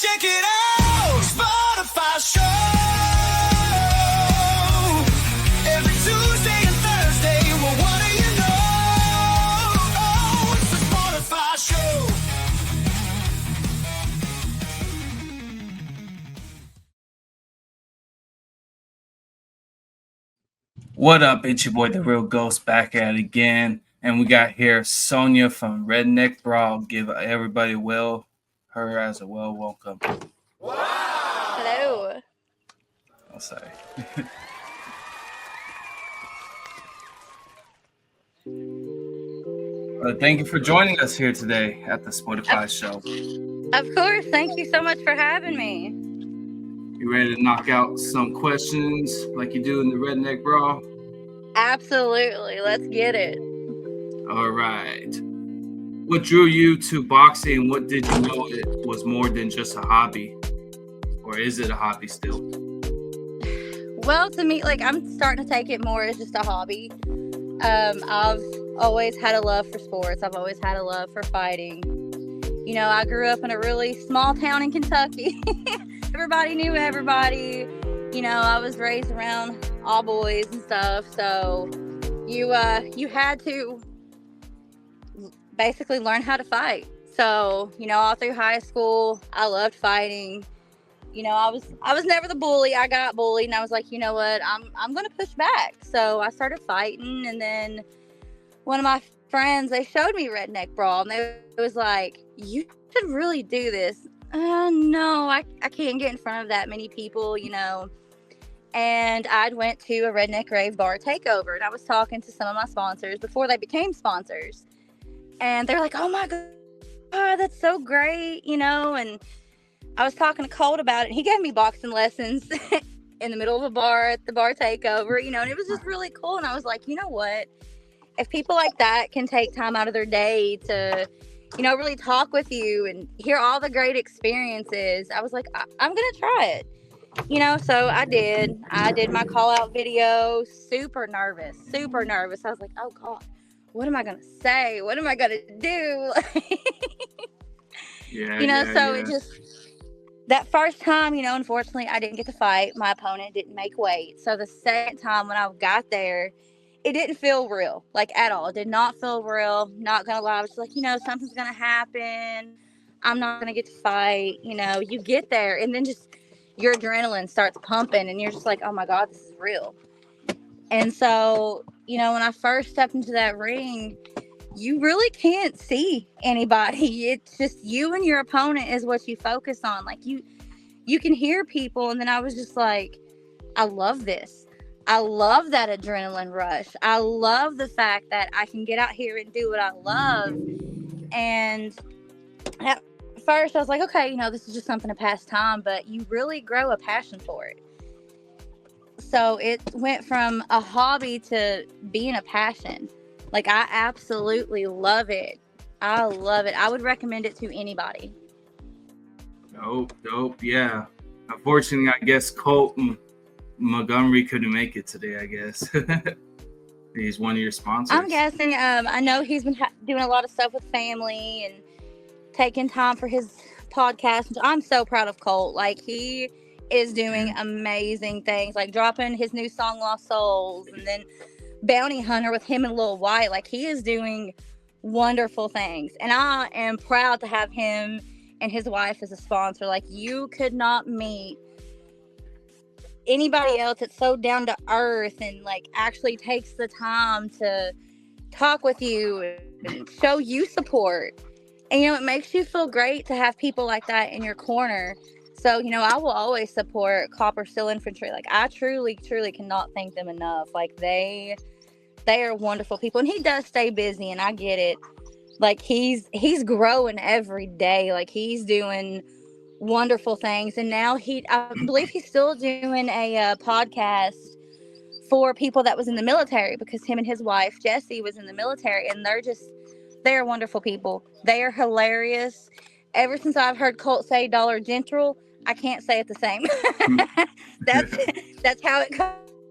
check it out, Spotify Show. Every Tuesday and Thursday, well, what do you know? Oh, it's the Spotify Show. What up? It's your boy, The Real Ghost, back at it again. And we got here Sonya from Redneck Brawl. Give everybody her as a welcome. Wow. Hello. I'll say. Thank you for joining us here today at the SPORTIFY Show. Of course. Thank you so much for having me. You ready to knock out some questions like you do in the Redneck Brawl? Absolutely. Let's get it. All right. What drew you to boxing? What did you know it was more than just a hobby? Or is it a hobby still? Well, to me, I'm starting to take it more as just a hobby. I've always had a love for sports. I've always had a love for fighting. You know, I grew up in a really small town in Kentucky. Everybody knew everybody. You know, I was raised around all boys and stuff. So you had to basically learn how to fight. So, you know, all through high school, I loved fighting. You know, I was never the bully. I got bullied, and I was like, you know what, I'm gonna push back. So I started fighting, and then one of my friends, they showed me Redneck Brawl, and they was like, you should really do this. No, I can't get in front of that many people, you know. And I went to a Redneck Rave bar takeover, and I was talking to some of my sponsors before they became sponsors. And they're like, oh my God, that's so great, you know. And I was talking to Colt about it, and he gave me boxing lessons in the middle of a bar at the bar takeover, you know, and it was just really cool. And I was like, you know what? If people like that can take time out of their day to, you know, really talk with you and hear all the great experiences, I was like, I'm going to try it. You know, so I did my call out video, super nervous. I was like, oh God, what am I going to say? What am I going to do? It just, that first time, you know, unfortunately I didn't get to fight. My opponent didn't make weight. So the second time when I got there, it didn't feel real, like at all. It did not feel real. Not going to lie. I was like, you know, something's going to happen. I'm not going to get to fight. You know, you get there and then just your adrenaline starts pumping and you're just like, oh my God, this is real. And so, you know, when I first stepped into that ring, you really can't see anybody. It's just you and your opponent is what you focus on. Like you can hear people. And then I was just like, I love this. I love that adrenaline rush. I love the fact that I can get out here and do what I love. And at first I was like, okay, you know, this is just something to pass time, but you really grow a passion for it. So it went from a hobby to being a passion. Like, I absolutely love it. I love it. I would recommend it to anybody. Dope. Yeah. Unfortunately, I guess Colt Montgomery couldn't make it today, I guess. He's one of your sponsors. I'm guessing. I know he's been doing a lot of stuff with family and taking time for his podcast. I'm so proud of Colt. Like, he is doing amazing things, like dropping his new song Lost Souls, and then Bounty Hunter with him and Lil White. Like, he is doing wonderful things, and I am proud to have him and his wife as a sponsor. Like, you could not meet anybody else that's so down to earth and like actually takes the time to talk with you and show you support. And, you know, it makes you feel great to have people like that in your corner. So, you know, I will always support Copper Steel Infantry. Like, I truly cannot thank them enough. Like, they are wonderful people. And he does stay busy, and I get it. Like, he's growing every day. Like, he's doing wonderful things. And now I believe he's still doing a podcast for people that was in the military, because him and his wife, Jessie, was in the military, and they're wonderful people. They are hilarious. Ever since I've heard Colt say Dollar General, I can't say it the same. That's how it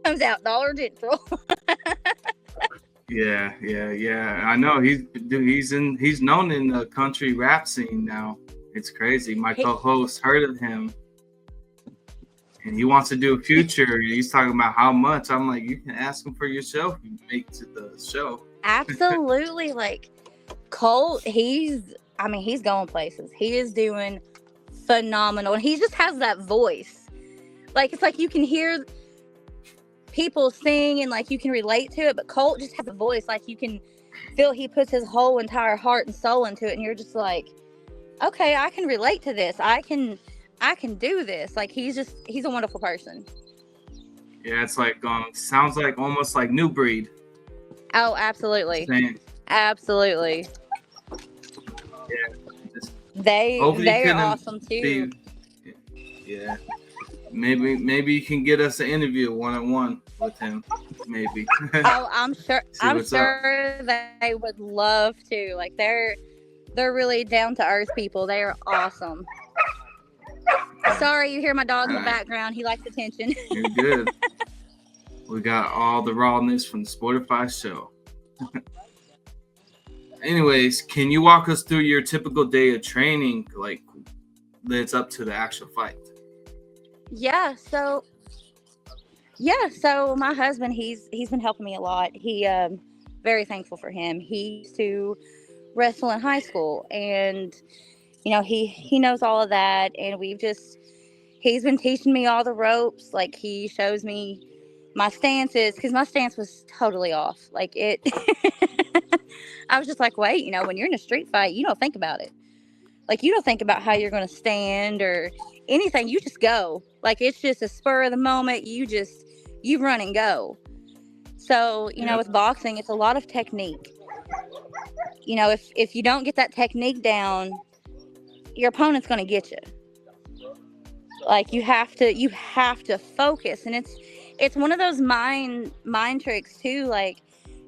comes out, Dollar General. Yeah. I know he's known in the country rap scene now. It's crazy. My He- co-host heard of him, and he wants to do a future. He's talking about how much. I'm like, you can ask him for yourself. You make it to the show. Absolutely. Like Colt, he's going places. He is doing phenomenal. And he just has that voice. Like, it's like you can hear people sing and like you can relate to it, but Colt just has a voice. Like you can feel he puts his whole entire heart and soul into it. And you're just like, okay, I can relate to this. I can do this. Like he's a wonderful person. Yeah, it's like sounds like almost like New Breed. Oh, absolutely. Same. Absolutely. Yeah. Just They hopefully are you can awesome too. Yeah. Maybe you can get us an interview 1-on-1 with him. Maybe. Oh, I'm sure. I'm what's sure they would love to. Like they're really down to earth people. They are awesome. Sorry, you hear my dog in the background. He likes attention. You're good. We got all the rawness from the SPORTIFY show. Anyways, can you walk us through your typical day of training, like leads up to the actual fight? So my husband, he's been helping me a lot. Very thankful for him. He used to wrestle in high school, and he knows all of that, and he's been teaching me all the ropes. Like he shows me my stances, because my stance was totally off. Like it I was just like, wait, when you're in a street fight, you don't think about it. Like you don't think about how you're going to stand or anything. You just go. Like it's just a spur of the moment. You run and go. So, with boxing, it's a lot of technique. If you don't get that technique down, your opponent's going to get you. Like you have to focus, and it's one of those mind tricks too. Like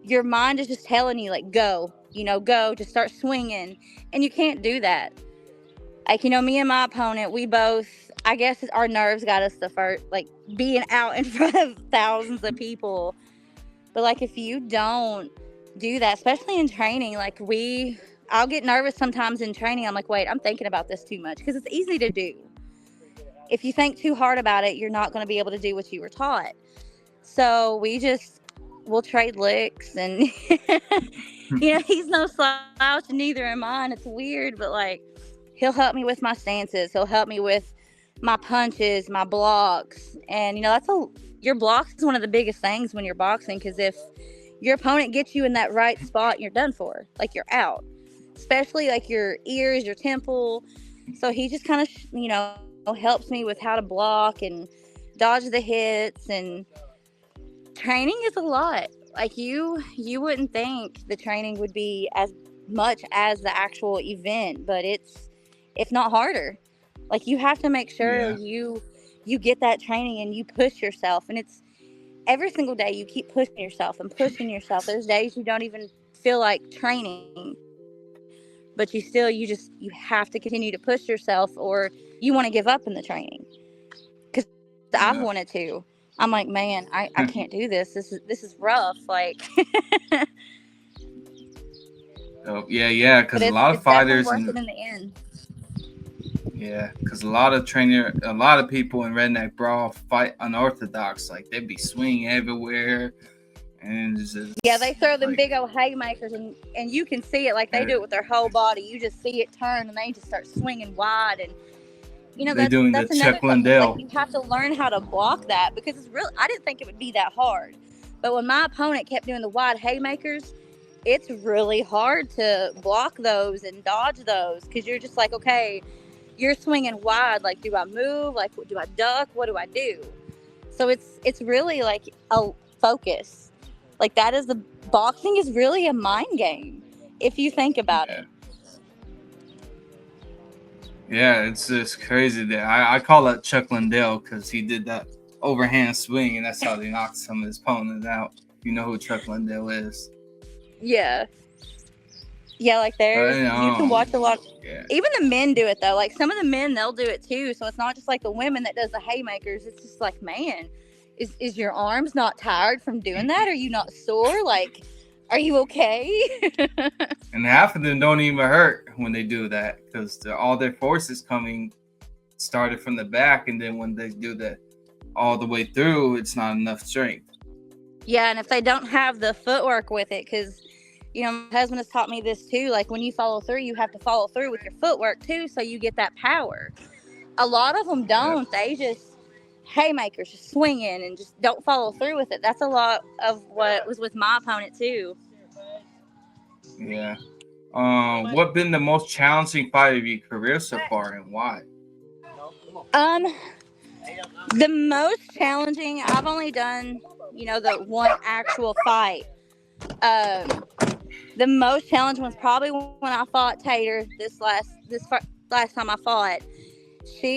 your mind is just telling you like, go, just start swinging, and you can't do that. Like, me and my opponent, we both, I guess our nerves got us the first, like being out in front of thousands of people. But like, if you don't do that, especially in training, like I'll get nervous sometimes in training. I'm like, wait, I'm thinking about this too much, because it's easy to do. If you think too hard about it, you're not going to be able to do what you were taught. So we'll trade licks, and he's no slouch, and neither am I. It's weird, but like, he'll help me with my stances. He'll help me with my punches, my blocks. And, your blocks is one of the biggest things when you're boxing, because if your opponent gets you in that right spot, you're done for. Like, you're out. Especially, like, your ears, your temple. So he just kind of, helps me with how to block and dodge the hits. And training is a lot. Like, you wouldn't think the training would be as much as the actual event, but it's not harder. Like, you have to make sure you get that training and you push yourself, and it's every single day you keep pushing yourself and pushing yourself. There's days you don't even feel like training, but you have to continue to push yourself, or you want to give up in the training. Because I've wanted to. I'm like, man, I can't do this. This is rough. Like, oh yeah, because a lot of it's fighters worth it in the end. Yeah, because a lot of people in Redneck Brawl fight unorthodox. Like, they be swinging everywhere, and it's just, they throw them big old haymakers, and you can see it. Like, they do it with their whole body. You just see it turn, and they just start swinging wide. And they're doing the Chuck Liddell. Like, you have to learn how to block that, because it's real. I didn't think it would be that hard, but when my opponent kept doing the wide haymakers, it's really hard to block those and dodge those, because you're just like, okay, you're swinging wide. Like, do I move? Like, do I duck? What do I do? So it's really like a focus. Like, boxing is really a mind game, if you think about it. Yeah, it's just crazy that I call that Chuck Liddell, because he did that overhand swing, and that's how they knocked some of his opponents out. You know who Chuck Liddell is? Yeah. Yeah, like you can watch a lot. Yeah. Even the men do it, though. Like, some of the men, they'll do it too. So it's not just like the women that does the haymakers. It's just like, man, is your arms not tired from doing that? Are you not sore? Like, Are you okay? And half of them don't even hurt when they do that because all their force is coming started from the back, and then when they do that all the way through, it's not enough strength. Yeah, and if they don't have the footwork with it, because, you know, my husband has taught me this too. Like, when you follow through, you have to follow through with your footwork too, so you get that power. A lot of them don't. Yep. They just haymakers, just swinging and just don't follow through with it. That's a lot of what was with my opponent too. Yeah. What been the most challenging fight of your career so far, and why? The most challenging, I've only done, you know, the one actual fight. The most challenging was probably when I fought Tater this last time I fought.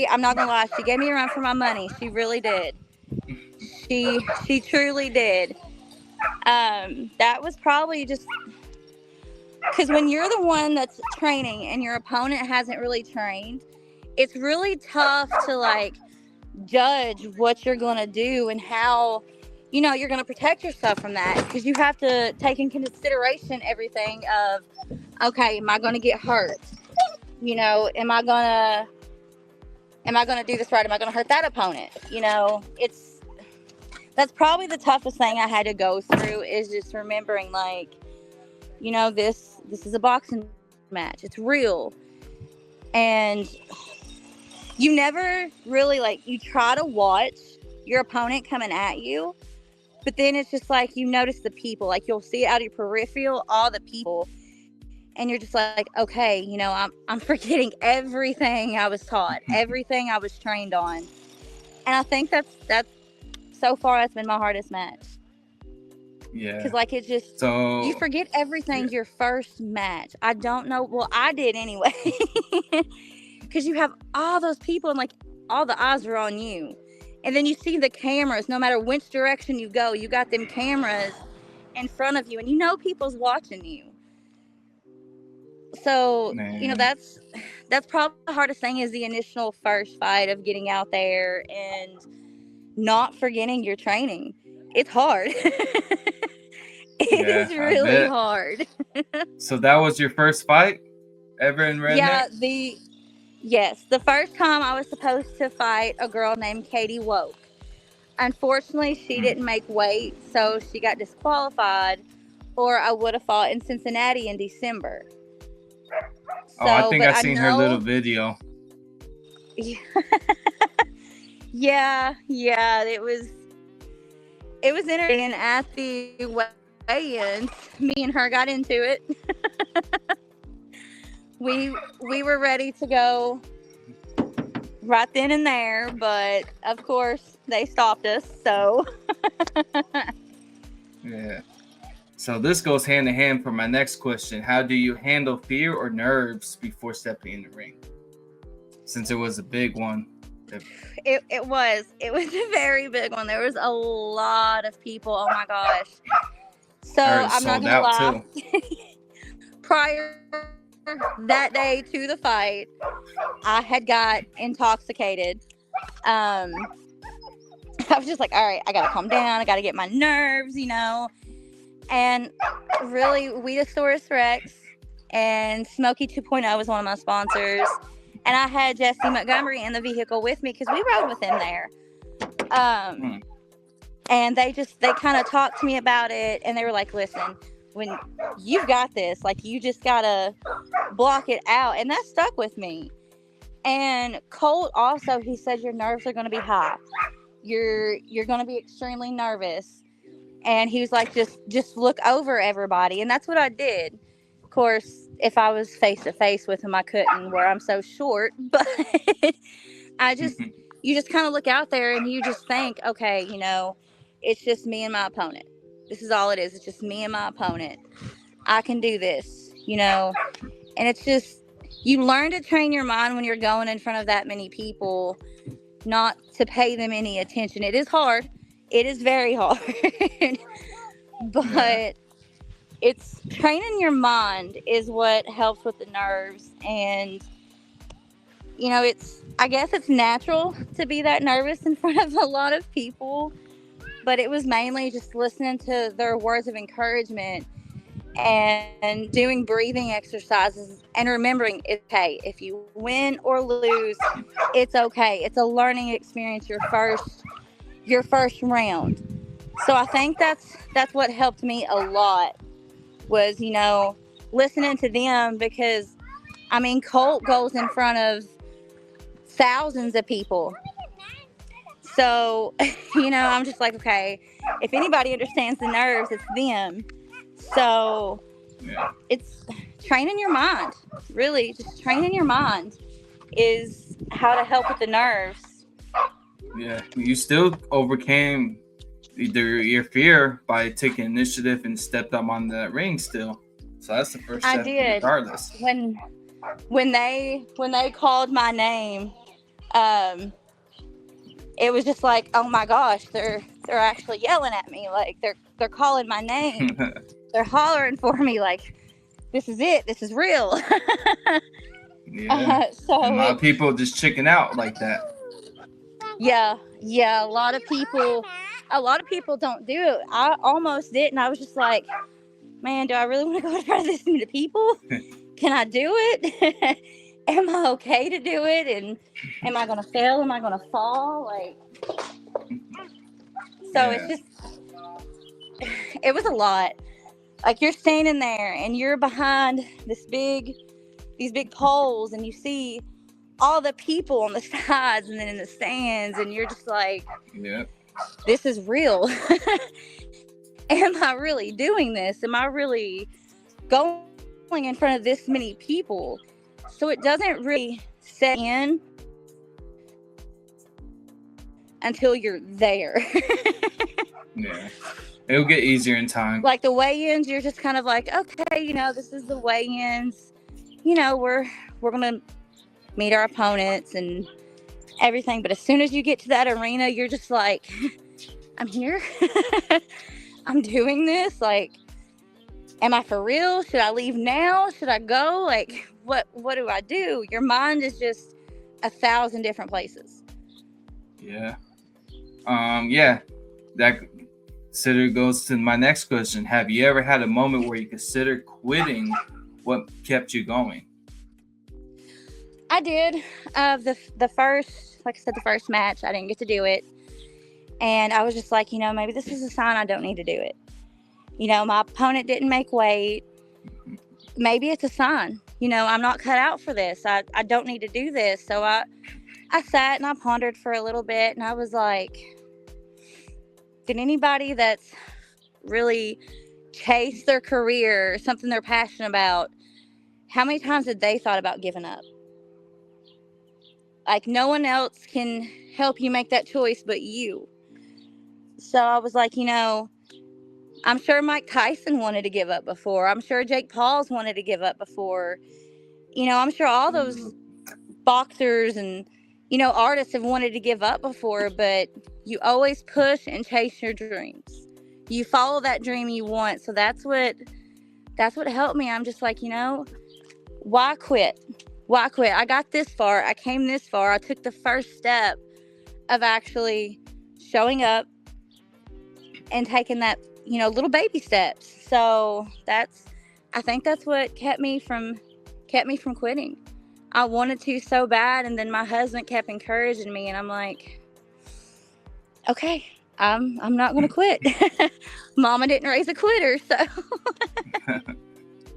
I'm not gonna lie, she gave me a run for my money. She really did. She truly did. That was probably just because when you're the one that's training and your opponent hasn't really trained, it's really tough to like judge what you're gonna do and how, you know, you're gonna protect yourself from that, because you have to take in consideration everything of, okay, am I gonna get hurt? You know, am I gonna do this right? Am I gonna hurt that opponent? You know, that's probably the toughest thing I had to go through, is just remembering, like, you know, this is a boxing match. It's real. And you never really, like, you try to watch your opponent coming at you, but then it's just like you notice the people, like you'll see out of your peripheral all the people, and you're just like, okay, you know, I'm forgetting everything I was taught, everything I was trained on. And I think that's so far that's been my hardest match. Yeah. Because, like, it's just, So you forget everything your first match. I don't know. Well, I did anyway. Because you have all those people and, like, all the eyes are on you. And then you see the cameras. No matter which direction you go, you got them cameras in front of you. And you know people's watching you. So, you know, that's probably the hardest thing, is the initial first fight of getting out there and not forgetting your training. It's hard. It is really hard. So that was your first fight ever in Redneck? Yeah, yes. The first time I was supposed to fight a girl named Katie Woke. Unfortunately, she didn't make weight, so she got disqualified, or I would have fought in Cincinnati in December. So, I think I've seen her little video. Yeah, it was interesting. At the weigh-ins, me and her got into it. we were ready to go right then and there, but of course they stopped us. So yeah. So this goes hand in hand for my next question. How do you handle fear or nerves before stepping in the ring? Since it was a big one. It was a very big one. There was a lot of people. Oh my gosh. So I'm not gonna lie. Prior that day to the fight, I had got intoxicated. I was just like, all right, I gotta calm down. I gotta get my nerves, you know. And really, Weedosaurus Rex and Smokey 2.0 was one of my sponsors. And I had Jesse Montgomery in the vehicle with me because we rode with him there. And they kind of talked to me about it. And they were like, listen, when you've got this, like, you just got to block it out. And that stuck with me. And Colt also, he said, your nerves are going to be high. You're going to be extremely nervous. And he was like, just look over everybody. And that's what I did. Of course, if I was face to face with him, I couldn't, where I'm so short. But you just kind of look out there and you just think, okay, you know, it's just me and my opponent. This is all it is. It's just me and my opponent. I can do this, you know. And it's just, you learn to train your mind when you're going in front of that many people, not to pay them any attention. It is hard. It is very hard. But it's training your mind is what helps with the nerves. And, you know, I guess it's natural to be that nervous in front of a lot of people. But it was mainly just listening to their words of encouragement and doing breathing exercises and remembering it's okay. If you win or lose, it's okay. It's a learning experience your first round. So I think that's what helped me a lot was, listening to them because I mean Colt goes in front of thousands of people. So, I'm just like, okay, if anybody understands the nerves, it's them. So Yeah. it's training your mind. Really, just training your mind is how to help with the nerves. Yeah. You still overcame your fear by taking initiative and stepped up on that ring still. So that's the first I step did. regardless. When they called my name, um, it was just like, oh my gosh, they're actually yelling at me, like they're calling my name, they're hollering for me, like this is it, this is real. Yeah. So And a lot of people just chicken out like that. yeah, a lot of people don't do it. I almost did, and I was just like, man, do I really want to go in front of this many people? Can I do it? Am I okay to do it? And am I gonna fail? Am I gonna fall? Like, so it's just, it was a lot. Like you're standing there and you're behind these big poles, and you see all the people on the sides and then in the stands, and you're just like, Yeah. this is real. Am I really doing this? Am I really going in front of this many people? So it doesn't really set in until you're there. Yeah. It'll get easier in time. Like the weigh-ins, you're just kind of like, okay, this is the weigh-ins. We're gonna meet our opponents and everything. But as soon as you get to that arena, you're just like, I'm here. I'm doing this. Like, am I for real? Should I leave now? Should I go? Like, what do I do? Your mind is just 1,000 different places. Yeah. Yeah. That goes to my next question. Have you ever had a moment where you considered quitting? What kept you going? I did. The first, like I said, the first match, I didn't get to do it. And I was just like, maybe this is a sign I don't need to do it. My opponent didn't make weight. Maybe it's a sign. I'm not cut out for this. I don't need to do this. So I sat and I pondered for a little bit, and I was like, did anybody that's really chased their career, something they're passionate about, how many times had they thought about giving up? Like, no one else can help you make that choice but you. So I was like, I'm sure Mike Tyson wanted to give up before. I'm sure Jake Paul's wanted to give up before. I'm sure all those boxers and, artists have wanted to give up before, but you always push and chase your dreams. You follow that dream you want. So that's what helped me. I'm just like, why quit? Why quit? I got this far. I came this far. I took the first step of actually showing up and taking that, little baby steps. So I think that's what kept me from quitting. I wanted to so bad, and then my husband kept encouraging me, and I'm like, okay, I'm not going to quit. Mama didn't raise a quitter, so.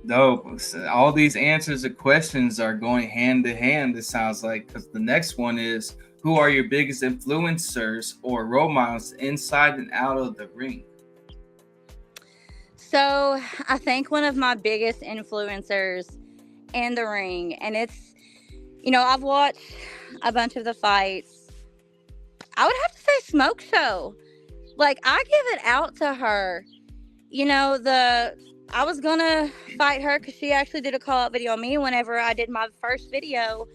No, all these answers to questions are going hand to hand, it sounds like, because the next one is, who are your biggest influencers or role models inside and out of the ring? So I think one of my biggest influencers in the ring, and it's, I've watched a bunch of the fights. I would have to say Smoke Show. Like, I give it out to her. I was gonna fight her because she actually did a call-out video on me whenever I did my first video.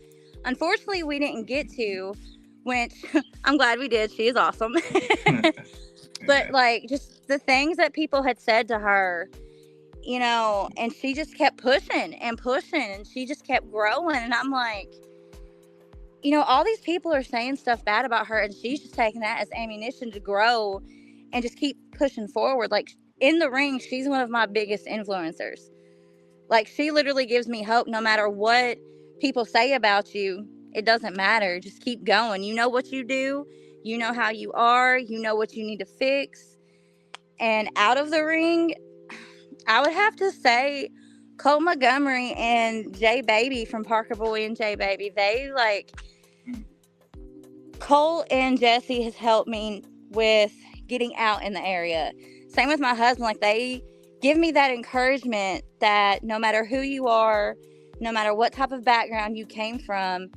Unfortunately, we didn't get to, which I'm glad we did. She is awesome. But like, just the things that people had said to her, and she just kept pushing and pushing, and she just kept growing. And I'm like, all these people are saying stuff bad about her, and she's just taking that as ammunition to grow and just keep pushing forward. Like, in the ring, she's one of my biggest influencers. Like, she literally gives me hope no matter what people say about you. It doesn't matter. Just keep going. You know what you do. You know how you are. You know what you need to fix. And out of the ring, I would have to say Cole Montgomery and J Baby from Parker Boy and J Baby. They, like, Cole and Jesse has helped me with getting out in the area. Same with my husband. Like, they give me that encouragement that no matter who you are, no matter what type of background you came from,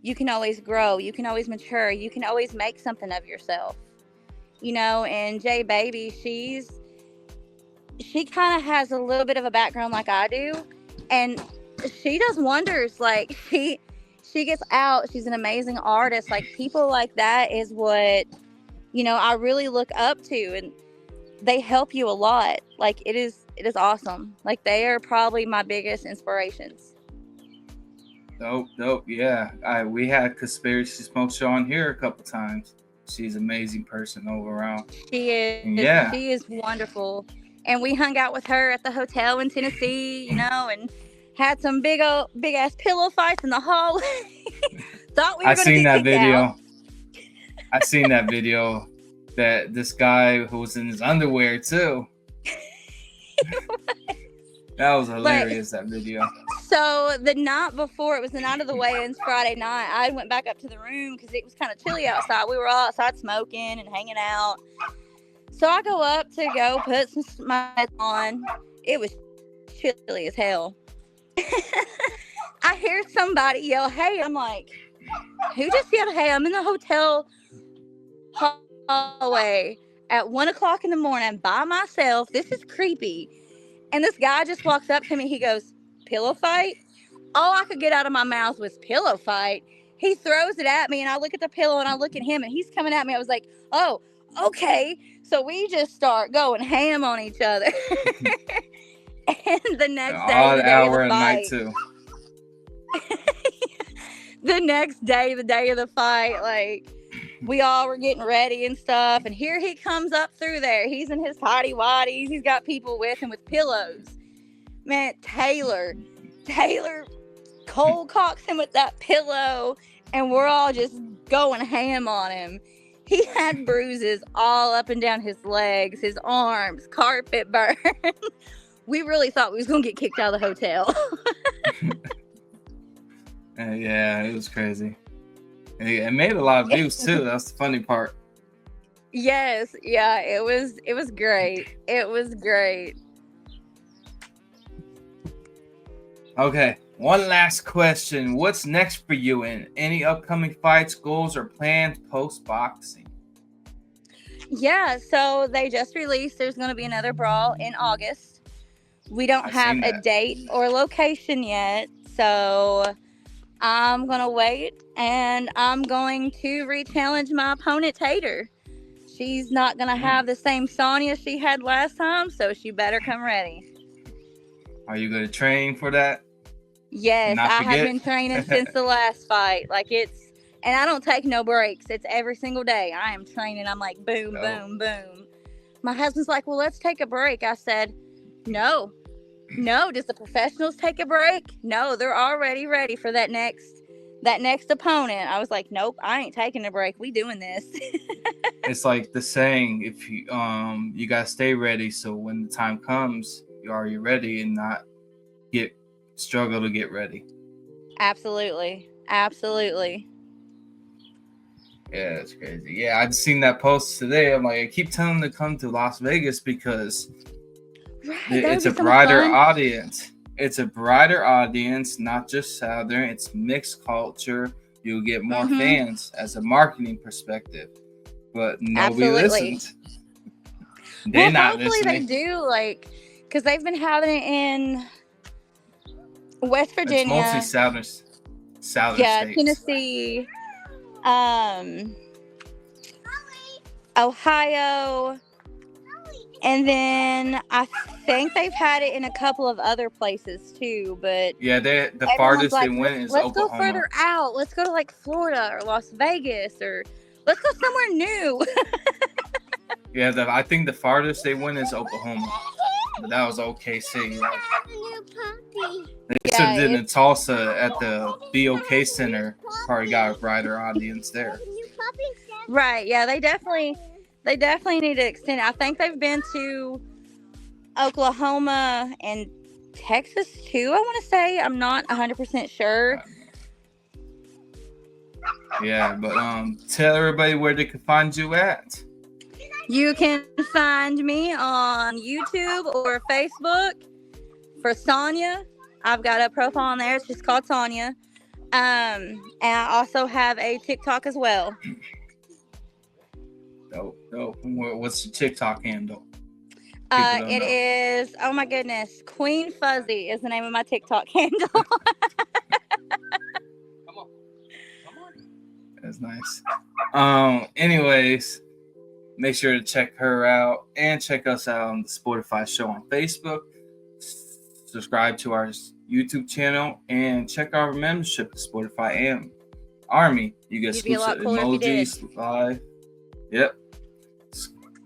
you can always grow, you can always mature, you can always make something of yourself. You know, and J Baby, she kind of has a little bit of a background like I do, and she does wonders. Like, she gets out. She's an amazing artist. Like, people like that is what, you know, I really look up to, and they help you a lot. Like, it is awesome. Like, they are probably my biggest inspirations. Dope. Yeah, we had Conspiracy Smoke Show on here a couple times. She's an amazing person all around. She is. Yeah. She is wonderful. And we hung out with her at the hotel in Tennessee, you know, and had some big ass pillow fights in the hallway. Thought we were going to get kicked out. I seen that video that this guy who was in his underwear too. That was hilarious, that video. So the night before, it was the night of the weigh-ins, Friday night, I went back up to the room because it was kind of chilly outside. We were all outside smoking and hanging out. So I go up to go put some smoke on. It was chilly as hell. I hear somebody yell, "Hey!" I'm like, who just yelled, "Hey"? I'm in the hotel hallway at 1 o'clock in the morning by myself. This is creepy. And this guy just walks up to me. He goes, "Pillow fight?" All I could get out of my mouth was pillow fight. He throws it at me, and I look at the pillow, and I look at him, and he's coming at me. I was like, oh, okay. So we just start going ham on each other. And the next day, odd the day hour of the and night fight, too. the next day, the day of the fight, like, we all were getting ready and stuff, and here he comes up through there. He's in his tighty whities. He's got people with him with pillows. Man, Taylor cold cocks him with that pillow, and we're all just going ham on him. He had bruises all up and down his legs, his arms, carpet burn. We really thought we was gonna get kicked out of the hotel. Yeah, it was crazy. It made a lot of views too. That's the funny part. Yes, yeah, it was great. It was great. Okay, one last question. What's next for you in any upcoming fights, goals, or plans post-boxing? Yeah, so they just released there's going to be another brawl in August. We don't have a date or location yet, so I'm going to wait, and I'm going to re-challenge my opponent, Tater. She's not going to have the same Sonya she had last time, so she better come ready. Are you going to train for that? Yes, I have been training since the last fight. Like, and I don't take no breaks. It's every single day. I am training. I'm like, boom, boom, boom. My husband's like, well, let's take a break. I said, no. Does the professionals take a break? No, they're already ready for that next opponent. I was like, nope, I ain't taking a break. We doing this. It's like the saying, if you gotta stay ready, so when the time comes, you're already ready and not struggle to get ready. Absolutely. Yeah, that's crazy. Yeah, I'd seen that post today. I'm like, I keep telling them to come to Las Vegas because it's a brighter audience. It's a brighter audience, not just Southern. It's mixed culture. You'll get more fans as a marketing perspective. But nobody listens. They're not listening. Hopefully they do, like, because they've been having it in West Virginia. It's mostly southern yeah, states. Tennessee, Ohio, and then I think they've had it in a couple of other places too. But yeah, the farthest they went is let's Oklahoma. Go further out. Let's go to like Florida or Las Vegas, or let's go somewhere new. Yeah, I think the farthest they went is Oklahoma, but that was OKC. Like, they should have Yeah, did in Tulsa at the BOK Center. Probably got a brighter audience there. right. Yeah, they definitely need to extend. I think they've been to Oklahoma and Texas too. I want to say, I'm not 100% sure. Yeah, but tell everybody where they can find you at. You can find me on YouTube or Facebook for Sonya. I've got a profile on there. It's just called Sonya. And I also have a TikTok as well. Dope. What's your TikTok handle? It is, oh my goodness, Queen Fuzzy is the name of my TikTok handle. Come on. That's nice. Anyways, make sure to check her out and check us out on the Sportify Show on Facebook. Subscribe to our YouTube channel and check our membership to Sportify Army. You get exclusive emojis live. Yep.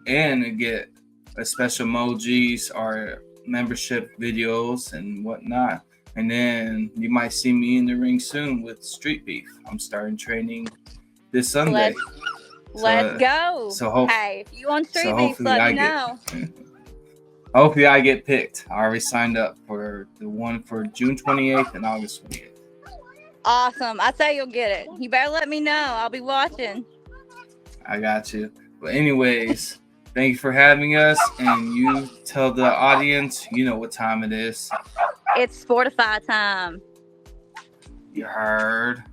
And you get a special emojis, our membership videos and whatnot. And then you might see me in the ring soon with Street Beef. I'm starting training this Sunday. Let's go. So hey, if you want Street Beef, let me know. Hopefully I get picked. I already signed up for the one for June 28th and August 28th. Awesome. I say you'll get it. You better let me know. I'll be watching. I got you. But anyways, thank you for having us. And you tell the audience, you know what time it is. It's Sportify time. You heard.